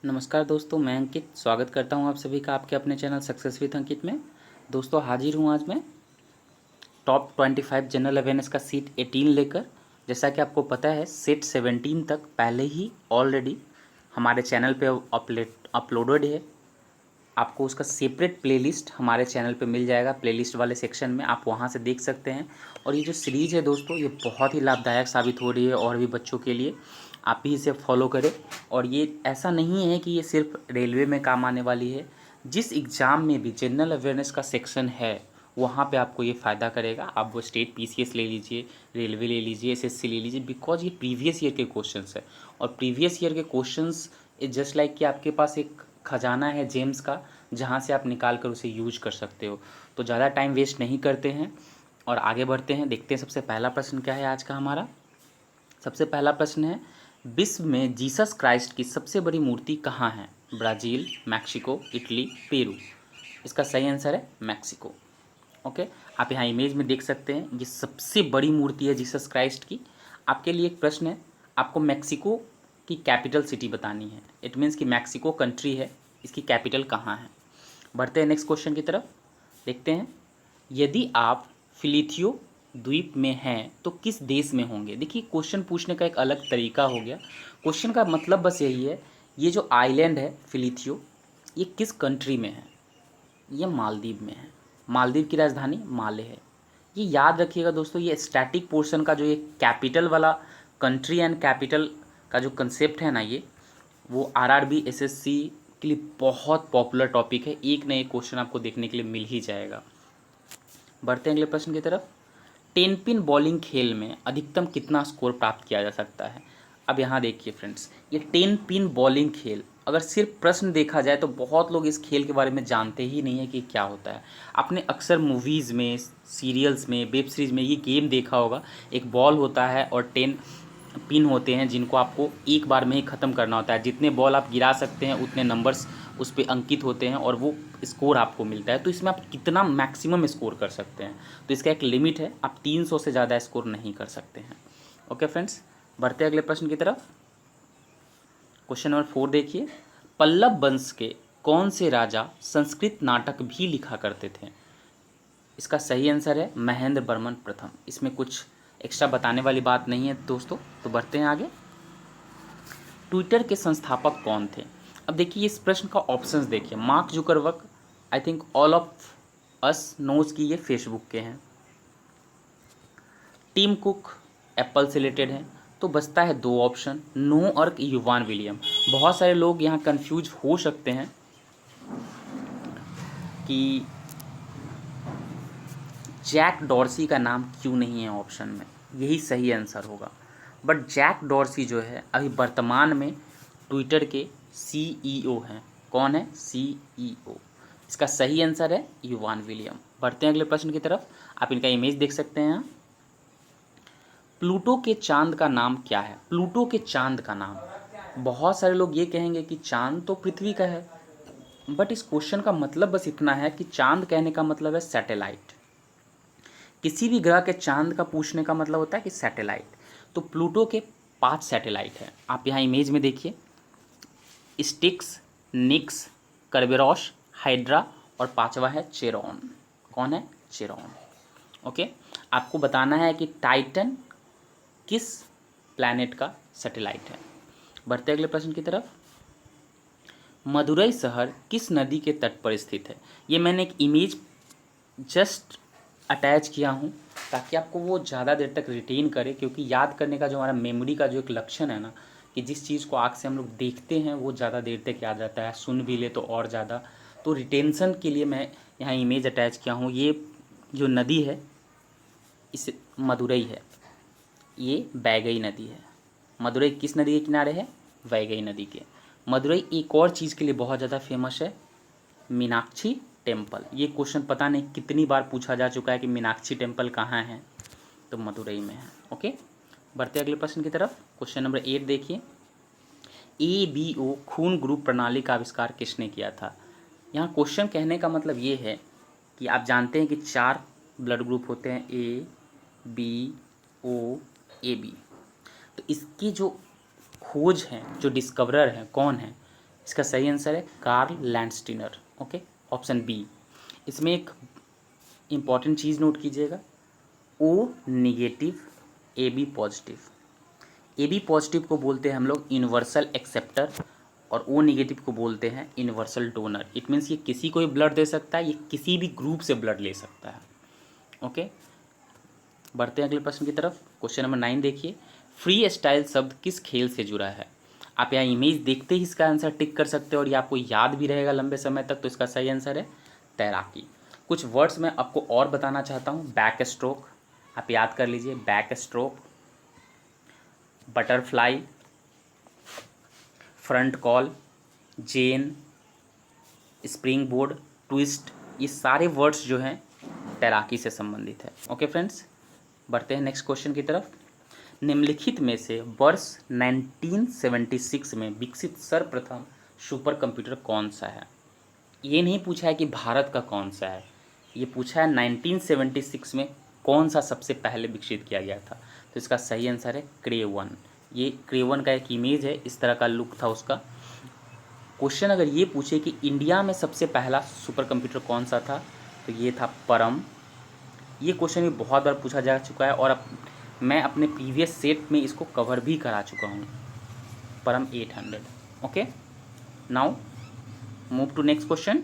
नमस्कार दोस्तों, मैं अंकित स्वागत करता हूं आप सभी का आपके अपने चैनल सक्सेस विद अंकित में। दोस्तों हाजिर हूं आज मैं टॉप 25 जनरल अवेयरनेस का सीट 18 लेकर। जैसा कि आपको पता है सीट 17 तक पहले ही ऑलरेडी हमारे चैनल पे अपलोडेड है। आपको उसका सेपरेट प्लेलिस्ट हमारे चैनल पे मिल जाएगा, प्लेलिस्ट वाले सेक्शन में आप वहाँ से देख सकते हैं। और ये जो सीरीज़ है दोस्तों, ये बहुत ही लाभदायक साबित हो रही है और भी बच्चों के लिए। आप भी इसे फॉलो करें। और ये ऐसा नहीं है कि ये सिर्फ रेलवे में काम आने वाली है, जिस एग्ज़ाम में भी जनरल अवेयरनेस का सेक्शन है वहाँ पे आपको ये फ़ायदा करेगा। आप वो स्टेट पीसीएस ले लीजिए, रेलवे ले लीजिए, एसएससी ले लीजिए, बिकॉज ये प्रीवियस ईयर के क्वेश्चंस है। और प्रीवियस ईयर के क्वेश्चंस इज जस्ट लाइक कि आपके पास एक खजाना है जेम्स का, जहाँ से आप निकाल कर उसे यूज कर सकते हो। तो ज़्यादा टाइम वेस्ट नहीं करते हैं और आगे बढ़ते हैं। देखते हैं सबसे पहला प्रश्न क्या है आज का हमारा। सबसे पहला प्रश्न है, विश्व में जीसस क्राइस्ट की सबसे बड़ी मूर्ति कहाँ है? Brazil, Mexico, Italy, Peru. इसका सही आंसर है मैक्सिको। ओके, आप यहाँ इमेज में देख सकते हैं, ये सबसे बड़ी मूर्ति है जीसस क्राइस्ट की। आपके लिए एक प्रश्न है, आपको मैक्सिको की कैपिटल सिटी बतानी है। इट मीन्स कि मैक्सिको कंट्री है, इसकी कैपिटल कहाँ है। बढ़ते हैं नेक्स्ट क्वेश्चन की तरफ। देखते हैं, यदि आप फिलिथियो द्वीप में हैं तो किस देश में होंगे? देखिए, क्वेश्चन पूछने का एक अलग तरीका हो गया। क्वेश्चन का मतलब बस यही है, ये जो आइलैंड है फिलिथियो, ये किस कंट्री में है? ये मालदीव में है। मालदीव की राजधानी माले है। ये याद रखिएगा दोस्तों, ये स्टैटिक पोर्शन का जो ये कैपिटल वाला कंट्री एंड कैपिटल का जो कंसेप्ट है ना, ये वो आरआरबी एसएससी के लिए बहुत पॉपुलर टॉपिक है। एक न एक क्वेश्चन आपको देखने के लिए मिल ही जाएगा। बढ़ते हैं अगले प्रश्न की तरफ। 10 पिन बॉलिंग खेल में अधिकतम कितना स्कोर प्राप्त किया जा सकता है? अब यहाँ देखिए फ्रेंड्स, ये 10 पिन बॉलिंग खेल, अगर सिर्फ प्रश्न देखा जाए तो बहुत लोग इस खेल के बारे में जानते ही नहीं है कि क्या होता है। आपने अक्सर मूवीज़ में, सीरियल्स में, वेब सीरीज़ में ये गेम देखा होगा। एक बॉल होता है और 10 पिन होते हैं जिनको आपको एक बार में ही ख़त्म करना होता है। जितने बॉल आप गिरा सकते हैं उतने नंबर्स उस पर अंकित होते हैं और वो स्कोर आपको मिलता है। तो इसमें आप कितना मैक्सिमम स्कोर कर सकते हैं, तो इसका एक लिमिट है, आप 300 से ज़्यादा स्कोर नहीं कर सकते हैं। ओके फ्रेंड्स, बढ़ते हैं अगले प्रश्न की तरफ। क्वेश्चन नंबर 4 देखिए, पल्लव वंश के कौन से राजा संस्कृत नाटक भी लिखा करते थे? इसका सही आंसर है महेंद्र वर्मन प्रथम। इसमें कुछ एक्स्ट्रा बताने वाली बात नहीं है दोस्तों। तो बढ़ते हैं आगे। ट्विटर के संस्थापक कौन थे? अब देखिए, इस प्रश्न का ऑप्शंस देखिए। Mark Zuckerberg, I think all of us knows कि ये फेसबुक के हैं। टिम कुक एप्पल से रिलेटेड हैं। तो बचता है दो ऑप्शन, नो और युवान विलियम। बहुत सारे लोग यहाँ कंफ्यूज हो सकते हैं कि जैक डॉर्सी का नाम क्यों नहीं है ऑप्शन में। यही सही आंसर होगा। बट जैक डॉर्सी जो है अभी वर्तमान में ट्विटर के सीईओ हैं। कौन है? सीईओ। इसका सही आंसर है युवान विलियम। बढ़ते हैं अगले प्रश्न की तरफ। आप इनका इमेज देख सकते हैं यहाँ। प्लूटो के चांद का नाम क्या है? प्लूटो के चांद का नाम, बहुत सारे लोग ये कहेंगे कि चांद तो पृथ्वी का है, बट इस क्वेश्चन का मतलब बस इतना है कि चांद कहने का मतलब है सैटेलाइट। किसी भी ग्रह के चांद का पूछने का मतलब होता है कि सैटेलाइट। तो प्लूटो के 5 सैटेलाइट हैं। आप यहाँ इमेज में देखिए, स्टिक्स, निक्स, कर्बेरॉस, हाइड्रा और 5वां है चेरॉन। कौन है? चेरॉन। ओके, आपको बताना है कि टाइटन किस प्लैनेट का सैटेलाइट है। बढ़ते अगले प्रश्न की तरफ। मदुरई शहर किस नदी के तट पर स्थित है? ये मैंने एक इमेज जस्ट अटैच किया हूँ ताकि आपको वो ज़्यादा देर तक रिटेन करे, क्योंकि याद करने का जो हमारा मेमोरी का जो एक लक्षण है ना, कि जिस चीज़ को आँख से हम लोग देखते हैं वो ज़्यादा देर तक याद रहता है, सुन भी ले तो और ज़्यादा। तो रिटेंशन के लिए मैं यहाँ इमेज अटैच किया हूँ। ये जो नदी है इस मदुरई है, ये वैगई नदी है। मदुरई किस नदी के किनारे है? वैगई नदी के। मदुरई एक और चीज़ के लिए बहुत ज़्यादा फेमस है, मीनाक्षी टेम्पल। ये क्वेश्चन पता नहीं कितनी बार पूछा जा चुका है कि मीनाक्षी टेम्पल कहाँ है, तो मदुरई में है। ओके, बढ़ते अगले प्रश्न की तरफ। क्वेश्चन नंबर 8 देखिए, ABO खून ग्रुप प्रणाली का आविष्कार किसने किया था? यहाँ क्वेश्चन कहने का मतलब ये है कि आप जानते हैं कि 4 ब्लड ग्रुप होते हैं, ABO AB। तो इसकी जो खोज है, जो डिस्कवरर है, कौन है? इसका सही आंसर है Karl Landsteiner. Okay, option B. इसमें एक इम्पॉर्टेंट चीज़ नोट कीजिएगा, O negative A B positive. A B positive को बोलते हैं हम लोग यूनिवर्सल एक्सेप्टर और ओ निगेटिव को बोलते हैं यूनिवर्सल डोनर। इट मीन्स ये किसी को भी ब्लड दे सकता है, ये किसी भी ग्रुप से ब्लड ले सकता है। ओके, बढ़ते हैं अगले प्रश्न की तरफ। क्वेश्चन नंबर 9 देखिए, फ्री स्टाइल शब्द किस खेल से जुड़ा है? आप यहाँ इमेज देखते ही इसका आंसर टिक कर सकते हो और ये आपको याद भी रहेगा लंबे समय तक। तो इसका सही आंसर है तैराकी। कुछ वर्ड्स मैं आपको और बताना चाहता हूँ। बैक स्ट्रोक, आप याद कर लीजिए, backstroke, butterfly, front crawl, जेन, स्प्रिंग बोर्ड, ट्विस्ट, ये सारे वर्ड्स जो हैं तैराकी से संबंधित है। ओके फ्रेंड्स, बढ़ते हैं नेक्स्ट क्वेश्चन की तरफ। निम्नलिखित में से वर्ष 1976 में विकसित सर्वप्रथम सुपर कंप्यूटर कौन सा है? ये नहीं पूछा है कि भारत का कौन सा है, ये पूछा है 1976 में कौन सा सबसे पहले विकसित किया गया था। तो इसका सही आंसर है क्रेवन। ये क्रेवन का एक इमेज है, इस तरह का लुक था उसका। क्वेश्चन अगर ये पूछे कि इंडिया में सबसे पहला सुपर कंप्यूटर कौन सा था, तो ये था परम। ये क्वेश्चन भी बहुत बार पूछा जा चुका है और अब मैं अपने प्रीवियस सेट में इसको कवर भी करा चुका हूँ, Param 800। Okay, now move to next question.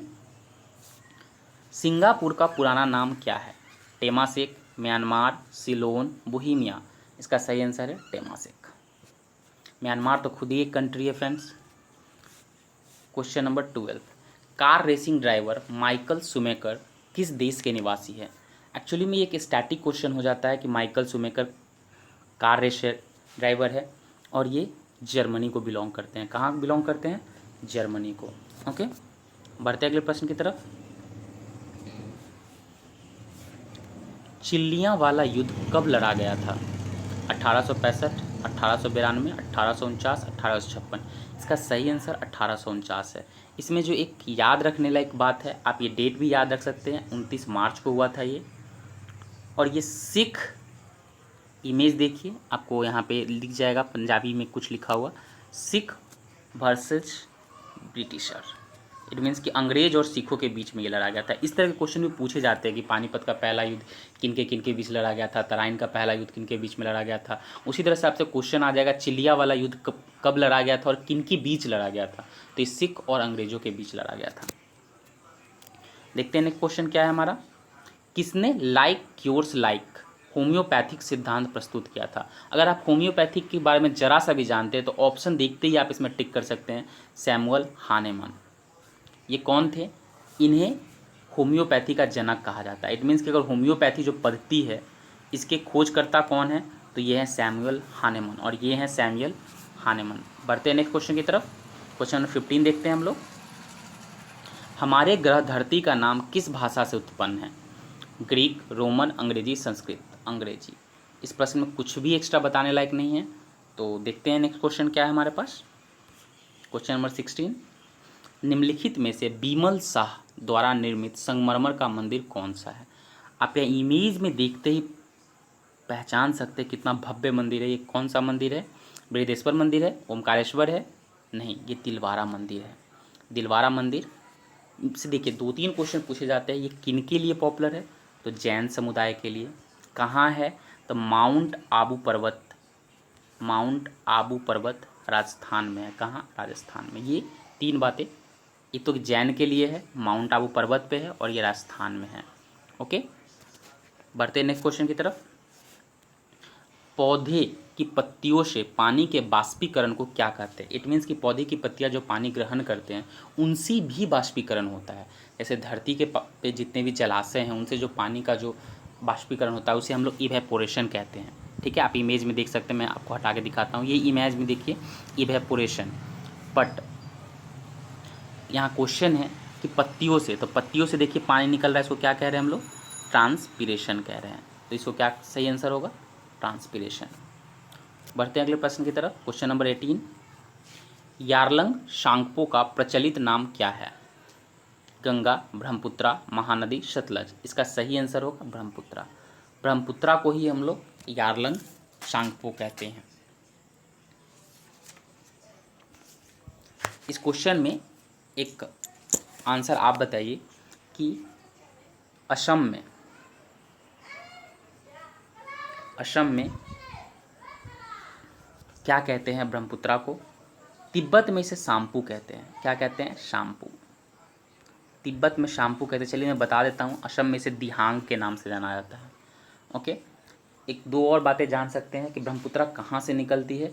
Singapore का पुराना नाम क्या है? Temasek, Myanmar, Ceylon, Bohemia. इसका सही आंसर है टेमासेक। म्यांमार तो खुद ही एक कंट्री है friends. Question number 12, car racing driver Michael shoemaker किस देश के निवासी है? एक्चुअली में एक स्टैटिक क्वेश्चन हो जाता है कि Michael Schumacher car race driver है और ये जर्मनी को बिलोंग करते हैं। कहाँ बिलोंग करते हैं? जर्मनी को। ओके, बढ़ते अगले प्रश्न की तरफ। चिल्लियाँ वाला युद्ध कब लड़ा गया था? 1865, 1892, 1849, 1856। इसका सही आंसर 1849 है। इसमें जो एक याद रखने लायक बात है, आप ये डेट भी याद रख सकते हैं, 29 मार्च को हुआ था ये। और ये सिख, इमेज देखिए, आपको यहाँ पे लिख जाएगा पंजाबी में कुछ लिखा हुआ, Sikh versus britisher. It means कि अंग्रेज और सिखों के बीच में ये लड़ा गया था। इस तरह के क्वेश्चन भी पूछे जाते हैं कि पानीपत का पहला युद्ध किन के बीच लड़ा गया था, तराइन का पहला युद्ध किन के बीच में लड़ा गया था। उसी तरह से आपसे क्वेश्चन आ जाएगा चिलिया वाला युद्ध कब लड़ा गया था और किन के बीच लड़ा गया था। तो ये सिख और अंग्रेजों के बीच लड़ा गया था। देखते हैं नेक्स्ट क्वेश्चन क्या है हमारा। किसने लाइक क्योर्स लाइक होम्योपैथिक सिद्धांत प्रस्तुत किया था? अगर आप होम्योपैथिक के बारे में जरा सा भी जानते हैं तो ऑप्शन देखते ही आप इसमें टिक कर सकते हैं, सैमुअल हानेमन। ये कौन थे? इन्हें होम्योपैथी का जनक कहा जाता है। इट मीन्स कि अगर होम्योपैथी जो पद्धति है इसके खोजकर्ता कौन है, तो ये हैं सैमुअल हानेमन और ये हैं सैमुअल हानेमन। बढ़ते हैं नेक्स्ट क्वेश्चन की तरफ। क्वेश्चन नंबर 15 देखते हैं हम लोग। हमारे ग्रह धरती का नाम किस भाषा से उत्पन्न है? ग्रीक, रोमन, अंग्रेजी, संस्कृत। अंग्रेजी। इस प्रश्न में कुछ भी एक्स्ट्रा बताने लायक नहीं है। तो देखते हैं नेक्स्ट क्वेश्चन क्या है हमारे पास। क्वेश्चन नंबर 16, निम्नलिखित में से बीमल शाह द्वारा निर्मित संगमरमर का मंदिर कौन सा है? आप यह इमेज में देखते ही पहचान सकते हैं कितना भव्य मंदिर है। ये कौन सा मंदिर है? बृहदेश्वर मंदिर है, ओमकारेश्वर है? नहीं, ये दिलवारा मंदिर है। दिलवारा मंदिर से देखिए 2-3 क्वेश्चन पूछे जाते हैं। ये किन के लिए पॉपुलर है? तो जैन समुदाय के लिए। कहाँ है? तो माउंट आबू पर्वत, माउंट आबू पर्वत राजस्थान में है। कहाँ? राजस्थान में। ये 3 बातें, एक तो जैन के लिए है, माउंट आबू पर्वत पे है और ये राजस्थान में है। ओके, बढ़ते हैं नेक्स्ट क्वेश्चन की तरफ। पौधे की पत्तियों से पानी के बाष्पीकरण को क्या कहते हैं? इट मीन्स कि पौधे की पत्तियां जो पानी ग्रहण करते हैं उनसे भी बाष्पीकरण होता है। जैसे धरती के पे जितने भी जलाशय हैं उनसे जो पानी का जो बाष्पीकरण होता है उसे हम लोग इवेपोरेशन कहते हैं। ठीक है, आप इमेज में देख सकते हैं, मैं आपको हटा के दिखाता हूँ। ये इमेज में देखिए इवेपोरेशन। बट यहाँ क्वेश्चन है कि पत्तियों से, तो पत्तियों से देखिए पानी निकल रहा है, इसको क्या कह रहे हैं हम लोग? ट्रांसपीरेशन कह रहे हैं। तो इसको क्या सही आंसर होगा? ट्रांसपीरेशन। बढ़ते हैं अगले प्रश्न की तरफ। क्वेश्चन नंबर 18, यारलंग शांगपो का प्रचलित नाम क्या है? गंगा, ब्रह्मपुत्रा, महानदी, सतलज। इसका सही आंसर होगा ब्रह्मपुत्रा। ब्रह्मपुत्रा को ही हम लोग यारलंग शांगपो कहते हैं। इस क्वेश्चन में एक आंसर आप बताइए कि असम में क्या कहते हैं ब्रह्मपुत्रा को? तिब्बत में इसे शाम्पू कहते हैं। क्या कहते हैं? शाम्पू। तिब्बत में शाम्पू कहते हैं। चलिए मैं बता देता हूँ, असम में इसे दिहांग के नाम से जाना जाता है। ओके, एक दो और बातें जान सकते हैं कि ब्रह्मपुत्रा कहाँ से निकलती है।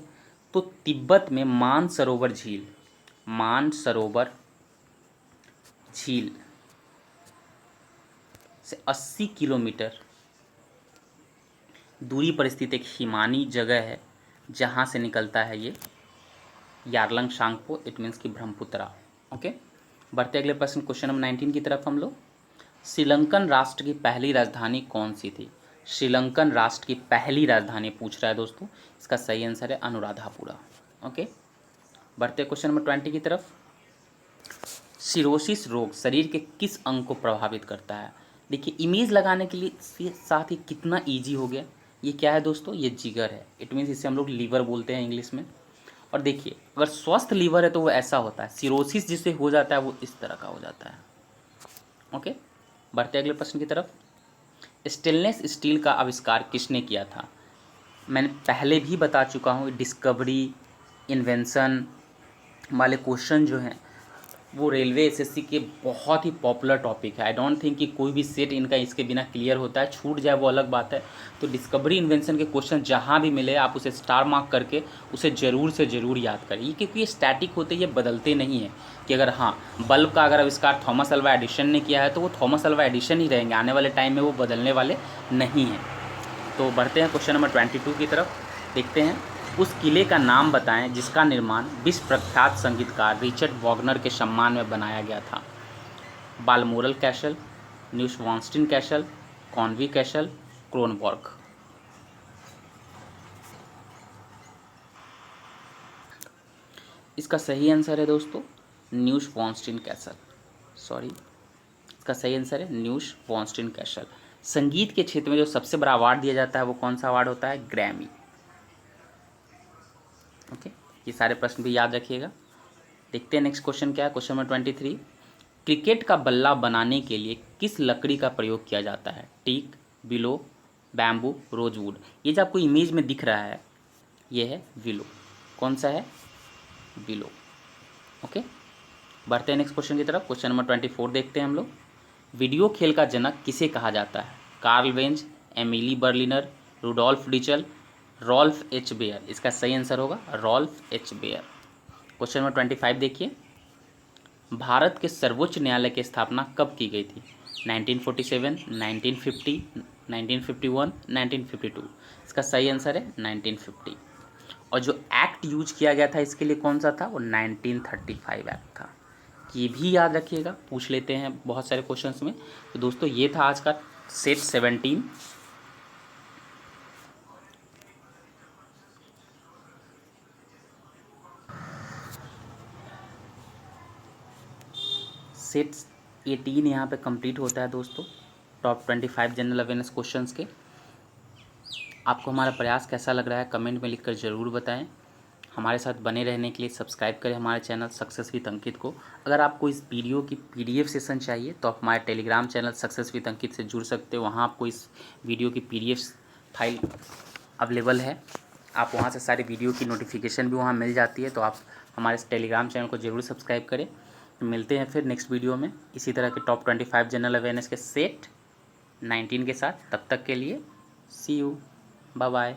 तो तिब्बत में मानसरोवर झील से 80 किलोमीटर दूरी पर स्थित एक हिमानी जगह है जहाँ से निकलता है ये यारलंग शांगपो, इट मीन्स की ब्रह्मपुत्रा। ओके, बढ़ते अगले प्रश्न, क्वेश्चन नंबर 19 की तरफ हम लोग। श्रीलंकन राष्ट्र की पहली राजधानी कौन सी थी? श्रीलंकन राष्ट्र की पहली राजधानी पूछ रहा है दोस्तों। इसका सही आंसर है अनुराधापुरा। ओके, बढ़ते क्वेश्चन नंबर 20 की तरफ। सिरोसिस रोग शरीर के किस अंग को प्रभावित करता है? देखिए, इमेज लगाने के लिए साथ ही कितना ईजी हो गया। ये क्या है दोस्तों? ये जिगर है। इट मीन्स इसे हम लोग लीवर बोलते हैं इंग्लिश में। और देखिए, अगर स्वस्थ लीवर है तो वो ऐसा होता है, सिरोसिस जिसे हो जाता है वो इस तरह का हो जाता है। ओके, बढ़ते अगले प्रश्न की तरफ। स्टेनलेस स्टील का आविष्कार किसने किया था? मैंने पहले भी बता चुका हूँ, डिस्कवरी, इन्वेंशन वाले क्वेश्चन जो हैं वो रेलवे एसएससी के बहुत ही पॉपुलर टॉपिक है। आई डोंट थिंक कि कोई भी सेट इनका इसके बिना क्लियर होता है। छूट जाए वो अलग बात है। तो डिस्कवरी इन्वेंशन के क्वेश्चन जहाँ भी मिले आप उसे स्टार मार्क करके उसे ज़रूर से ज़रूर याद करिए, क्योंकि ये स्टैटिक होते, ये बदलते नहीं हैं। कि अगर हाँ, बल्ब का अगर आविष्कार थॉमस अल्वा एडिसन ने किया है तो वो थॉमस अल्वा एडिसन ही रहेंगे, आने वाले टाइम में वो बदलने वाले नहीं हैं। तो बढ़ते हैं क्वेश्चन नंबर 22 की तरफ। देखते हैं, उस किले का नाम बताएं जिसका निर्माण विश्व प्रख्यात संगीतकार रिचर्ड वॉगनर के सम्मान में बनाया गया था। Balmoral castle, Neuschwanstein castle, Conwy castle, Kronborg. इसका सही आंसर है दोस्तों न्यूश्वानस्टीन कैसल। सॉरी, इसका सही आंसर है न्यूश्वानस्टीन कैसल। संगीत के क्षेत्र में जो सबसे बड़ा अवार्ड दिया जाता है वो कौन सा अवार्ड होता है? ग्रैमी। ओके, ये सारे प्रश्न भी याद रखिएगा। देखते हैं नेक्स्ट क्वेश्चन क्या है। Question number 23। क्रिकेट का बल्ला बनाने के लिए किस लकड़ी का प्रयोग किया जाता है? Teak, willow, bamboo, rosewood. ये जो आपको इमेज में दिख रहा है ये है विलो। कौन सा है? विलो। ओके, बढ़ते हैं नेक्स्ट क्वेश्चन की तरफ। क्वेश्चन नंबर 24 देखते हैं हम लोग। वीडियो खेल का जनक किसे कहा जाता है? Karl Benz, Emile Berliner, Rudolf Diesel, Ralph H Baer. इसका सही आंसर होगा Ralph H Baer. Question number 25 देखिए। भारत के सर्वोच्च न्यायालय की स्थापना कब की गई थी? 1947, 1950, 1951, 1952। इसका सही आंसर है 1950। और जो एक्ट यूज किया गया था इसके लिए कौन सा था? वो 1935 एक्ट था। ये भी याद रखिएगा, पूछ लेते हैं बहुत सारे क्वेश्चंस में। तो दोस्तों ये था आज का सेट 17। सेट 18 यहाँ पे कंप्लीट होता है दोस्तों, टॉप 25 जनरल अवेयरनेस क्वेश्चंस के। आपको हमारा प्रयास कैसा लग रहा है कमेंट में लिखकर ज़रूर बताएं। हमारे साथ बने रहने के लिए सब्सक्राइब करें हमारे चैनल सक्सेस विद अंकित को। अगर आपको इस वीडियो की पीडीएफ सेशन चाहिए तो आप हमारे टेलीग्राम चैनल सक्सेस विद अंकित से जुड़ सकते हो। वहाँ आपको इस वीडियो की पीडीएफ फाइल अवेलेबल है। आप वहाँ से सारी वीडियो की नोटिफिकेशन भी वहाँ मिल जाती है। तो आप हमारे चैनल को ज़रूर सब्सक्राइब करें। मिलते हैं फिर नेक्स्ट वीडियो में इसी तरह के टॉप 25 जनरल अवेयरनेस के सेट 19 के साथ। तब तक के लिए सी यू, बाय बाय।